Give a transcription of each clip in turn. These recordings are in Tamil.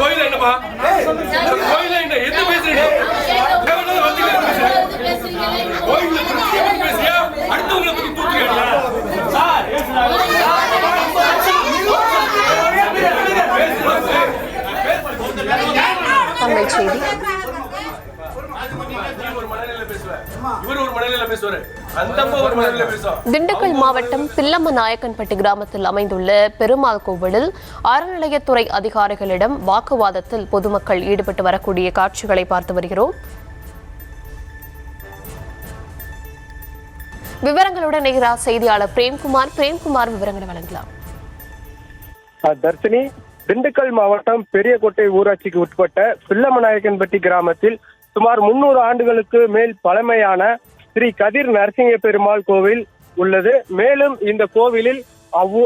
கோயில் என்னப்பா கோயில் என்ன எந்த பேசுறீங்க கோயில பத்தி பேசியா அடுத்தவங்களை பத்தி தூக்குறியா திண்டுக்கல் மாவட்டம் பில்லம்மநாயக்கன்பட்டி கிராமத்தில் அமைந்துள்ள பெருமாள் கோவிலில் அறநிலையத்துறை அதிகாரிகளிடம் வாக்குவாதத்தில் பொதுமக்கள் ஈடுபட்டு வரக்கூடிய காட்சிகளை பார்த்து வருகிறோம். விவரங்களுடன் நிகராக செய்தியாளர் பிரேம்குமார் விவரங்களை வழங்கலாம். தர்ஷினி, திண்டுக்கல் மாவட்டம் பெரியகோட்டை ஊராட்சிக்கு உட்பட்ட பில்லம்மநாயக்கன்பட்டி கிராமத்தில் சுமார் 300 ஆண்டுகளுக்கு மேல் பழமையான ஸ்ரீ கதிர் நரசிங்க பெருமாள் கோவில் உள்ளது. மேலும் இந்த கோவிலில்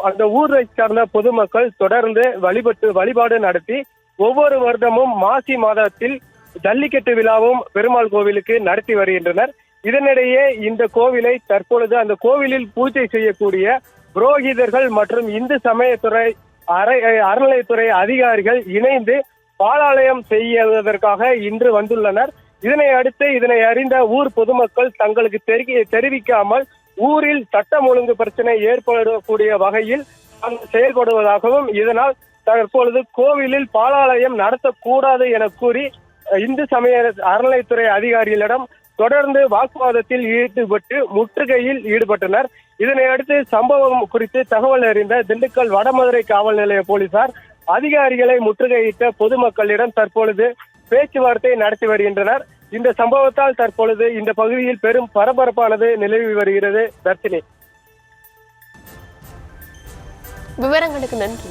அந்த ஊரை சார்ந்த பொதுமக்கள் தொடர்ந்து வழிபாடு நடத்தி ஒவ்வொரு வருடமும் மாசி மாதத்தில் ஜல்லிக்கட்டு விழாவும் பெருமாள் கோவிலுக்கு நடத்தி வருகின்றனர். இதனிடையே இந்த கோவிலை தற்பொழுது அந்த கோவிலில் பூஜை செய்யக்கூடிய புரோகிதர்கள் மற்றும் இந்து சமயத்துறை அறநிலையத்துறை அதிகாரிகள் இணைந்து பாலாலயம் செய்வதற்காக இன்று வந்துள்ளனர். இதனை அடுத்து இதனை அறிந்த ஊர் பொதுமக்கள் தங்களுக்கு தெரிவிக்காமல் ஊரில் சட்டம் ஒழுங்கு பிரச்சனை ஏற்படக்கூடிய வகையில் செயல்படுவதாகவும் இதனால் தற்பொழுது கோவிலில் பாலாலயம் நடத்தக்கூடாது என கூறி இந்து சமய அறநிலையத்துறை அதிகாரிகளிடம் தொடர்ந்து வாக்குவாதத்தில் ஈடுபட்டு முற்றுகையில் ஈடுபட்டனர். இதனை அடுத்து சம்பவம் குறித்து தகவல் அறிந்த திண்டுக்கல் வடமதுரை காவல் நிலைய போலீசார் அதிகாரிகளை முற்றுகையிட்ட பொதுமக்களிடம் தற்பொழுது பேச்சுவார்த்தை நடத்தி வருகின்றனர். இந்த சம்பவத்தால் தற்பொழுது இந்த பகுதியில் பெரும் பரபரப்பானது நிலவி வருகிறது. தர்ஷினி, விவரங்களுக்கு நன்றி.